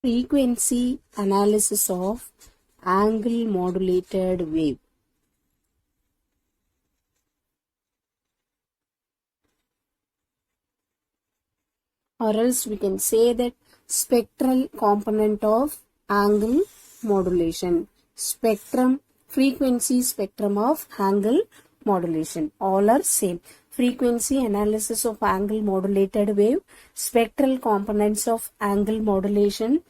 Frequency analysis of angle modulated wave. Or else we can say that spectral component of angle modulation. Spectrum, frequency spectrum of angle modulation. All are same. Frequency analysis of angle modulated wave, spectral components of angle modulation,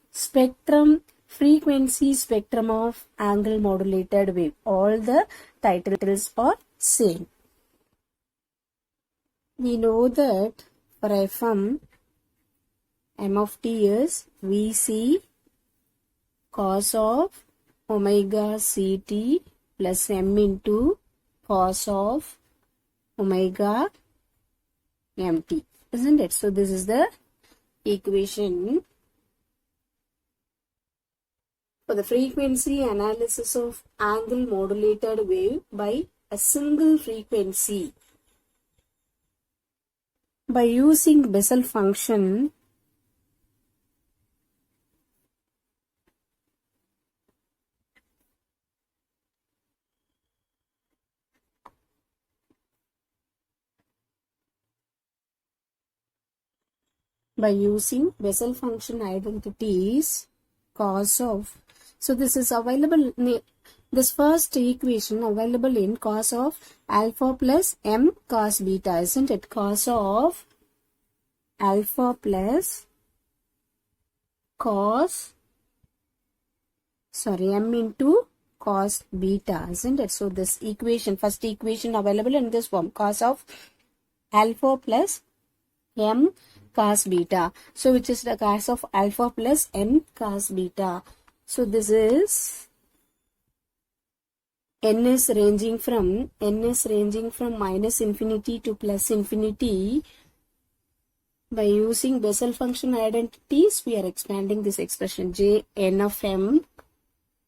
spectrum, frequency spectrum of angle modulated wave. All the titles are same. We know that for FM, M of t is Vc cos of omega ct plus m into cos of omega mt, isn't it? So this is the equation for the frequency analysis of angle modulated wave by a single frequency. By using Bessel function, Bessel function identities, cos of, so this is available, this first equation available in cos of alpha plus m cos beta, isn't it? Cos of alpha plus m into cos beta, isn't it? So this equation, first equation available in this form, cos of alpha plus m cos beta. So which is the cos of alpha plus m cos beta. So this is n is ranging from minus infinity to plus infinity. By using Bessel function identities, we are expanding this expression j n of m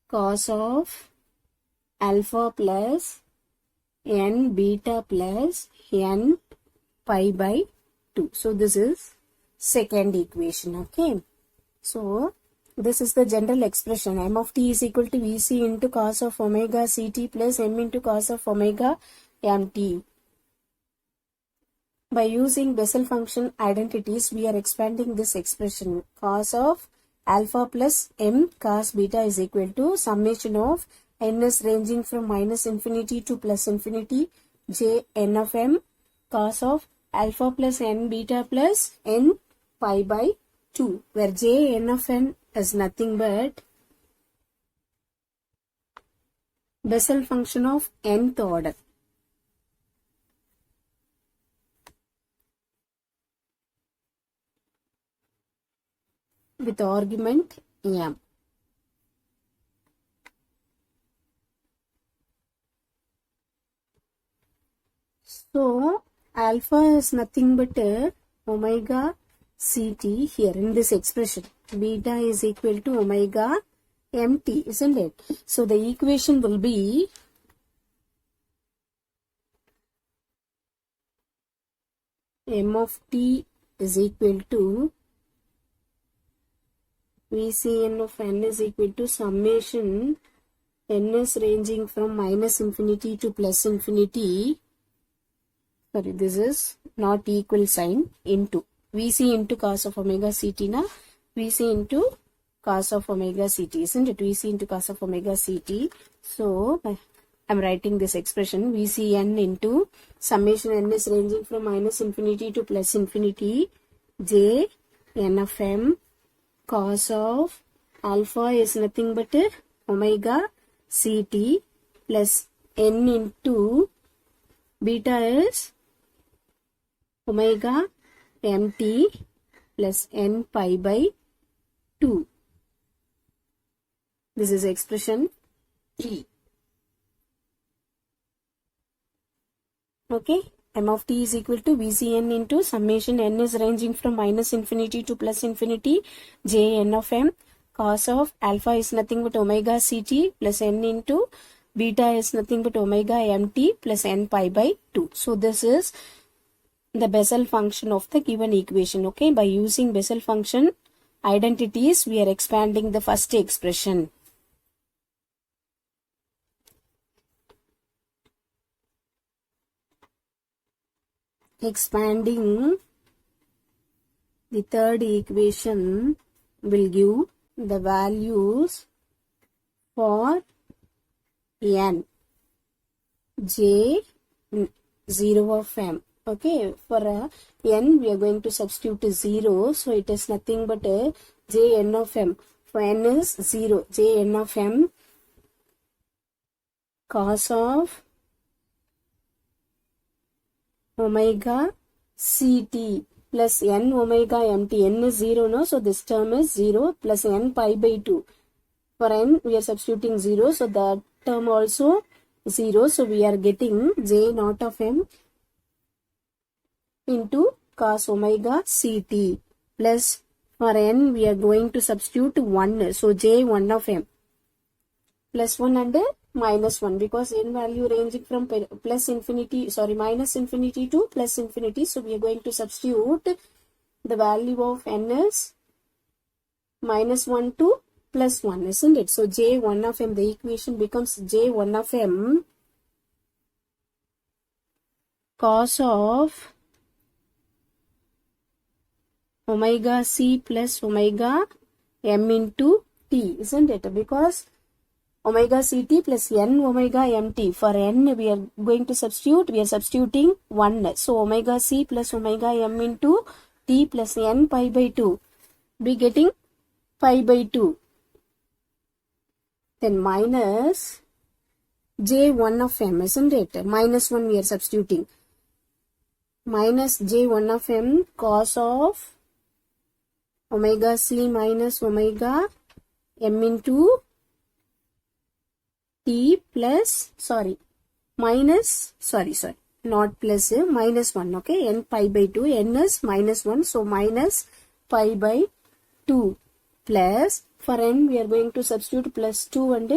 cos of alpha plus n beta plus n pi by 2. So this is second equation. Okay. So this is the general expression. M of t is equal to Vc into cos of omega ct plus m into cos of omega mt. By using Bessel function identities, we are expanding this expression. Cos of alpha plus m cos beta is equal to summation of n is ranging from minus infinity to plus infinity j n of m cos of alpha plus n beta plus n pi by 2, where j n of n is nothing but Bessel function of nth order. With argument m. So alpha is nothing but omega ct here in this expression. Beta is equal to omega mt, isn't it? So the equation will be m of t is equal to Vcn of n is equal to summation n is ranging from minus infinity to plus infinity. Sorry, this is not equal sign, into Vc into cos of omega ct na Vc into cos of omega ct, isn't it? Vc into cos of omega ct. So I'm writing this expression Vcn into summation n is ranging from minus infinity to plus infinity j n of m cos of alpha is nothing but omega ct plus n into beta is omega mt plus n pi by 2. This is expression 3. Okay. M of t is equal to Vcn into summation n is ranging from minus infinity to plus infinity j n of m cos of alpha is nothing but omega ct plus n into beta is nothing but omega mt plus n pi by 2. So this is the Bessel function of the given equation. Okay. By using Bessel function identities, we are expanding the first expression. Expanding the third equation will give the values for n, j 0 of m. Okay, for n we are going to substitute 0, so it is nothing but j n of m. For n is 0, j n of m cos of omega ct plus n omega mt. N is 0 no, so this term is 0 plus n pi by 2. For n we are substituting 0, so that term also 0, so we are getting j naught of m into cos omega ct plus for n we are going to substitute 1, so j 1 of m plus 1 and minus 1, because n value ranging from minus infinity to plus infinity, so we are going to substitute the value of n is minus 1 to plus 1, isn't it? So j 1 of m, the equation becomes j 1 of m cos of omega c plus omega m into t, isn't it? Because omega ct plus n omega mt, for n we are going to substitute, we are substituting 1, so omega c plus omega m into t plus n pi by 2, be getting pi by 2, then minus j 1 of m, isn't it? Minus 1 we are substituting, minus j 1 of m cos of omega c minus omega m into t plus, minus 1, okay, n pi by 2, n is minus 1, so minus pi by 2 plus, for n we are going to substitute plus 2 and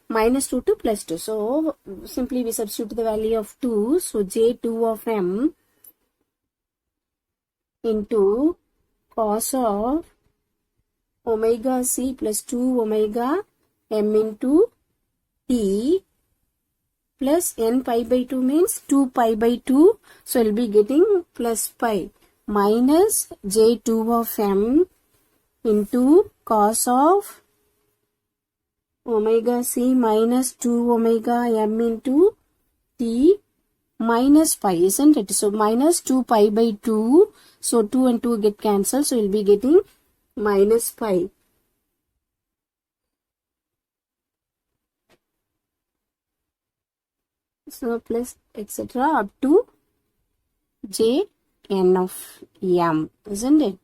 minus 2 to plus 2, so simply we substitute the value of 2, so j 2 of m into cos of omega c plus 2 omega m into t plus n pi by 2 means 2 pi by 2, so we'll be getting plus pi minus j 2 of m into cos of omega c minus 2 omega m into t minus pi, isn't it? So minus 2 pi by 2, so 2 and 2 get cancelled, so we'll be getting minus pi. So plus etc. up to j n of m, isn't it?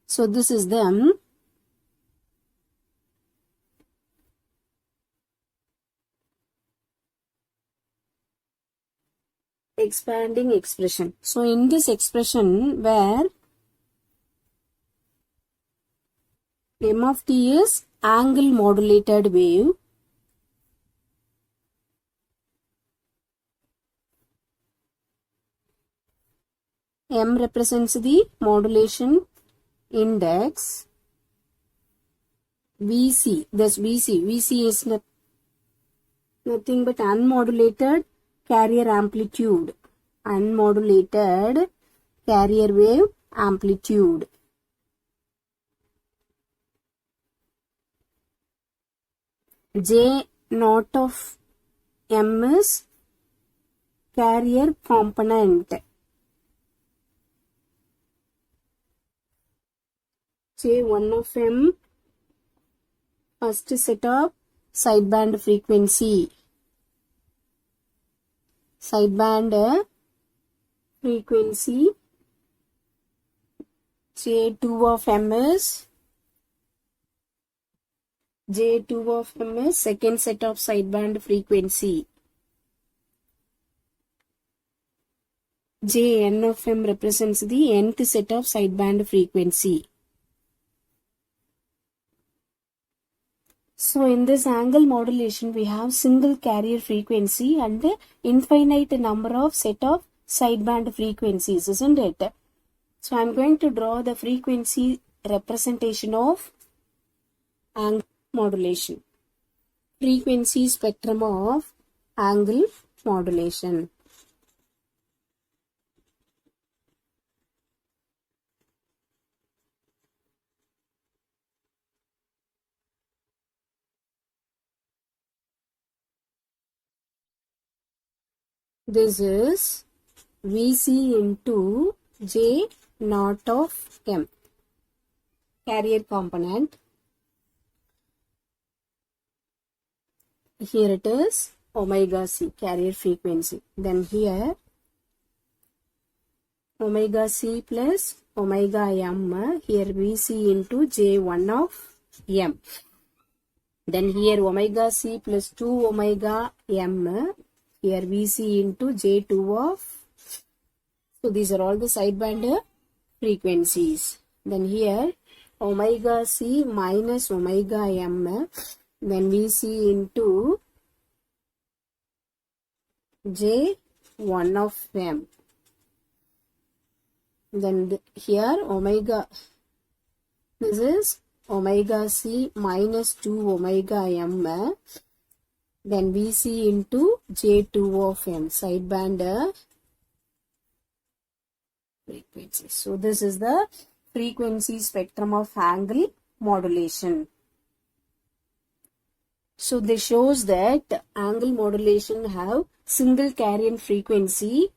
So this is the expanding expression. So in this expression where m of t is angle modulated wave, m represents the modulation index, Vc, thus Vc is nothing but unmodulated carrier amplitude, unmodulated carrier wave amplitude. J naught of m is carrier component, j 1 of m first set of sideband frequency, sideband frequency, j 2 of m is second set of sideband frequency, j n of m represents the nth set of sideband frequency. So in this angle modulation we have single carrier frequency and infinite number of set of sideband frequencies, isn't it? So I am going to draw the frequency representation of angle modulation. Frequency spectrum of angle modulation. This is Vc into J naught of M, carrier component. Here it is omega c, carrier frequency. Then here omega c plus omega m, here Vc into J1 of M. Then here omega c plus 2 omega m, here Vc into J2 of, so these are all the sideband frequencies. Then here omega c minus omega m, then Vc into J1 of m. Then here omega, this is omega c minus 2 omega m, then Vc into J2 of m, sideband frequency. So this is the frequency spectrum of angle modulation. So this shows that angle modulation have single carrier frequency,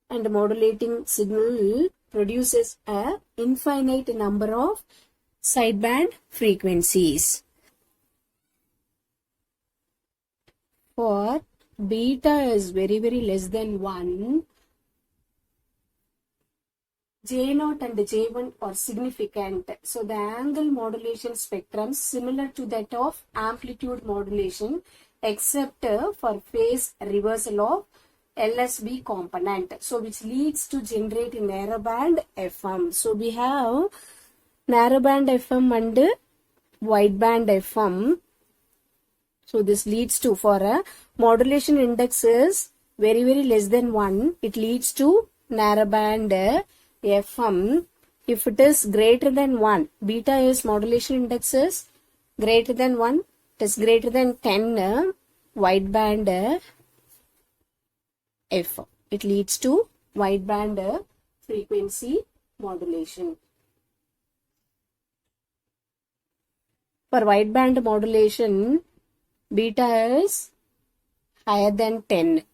and modulating signal produces a infinite number of sideband frequencies. For beta is very less than 1, J0 and J1 are significant. So the angle modulation spectrum similar to that of amplitude modulation, except for phase reversal of LSB component. So which leads to generate narrowband FM. So we have narrowband FM and wideband FM. So this leads to, for a modulation index is very less than 1, it leads to narrowband FM. If it is greater than 1, beta is modulation index is greater than 1, it is greater than 10, wideband F. It leads to wideband frequency modulation. For wideband modulation, beta is higher than 10.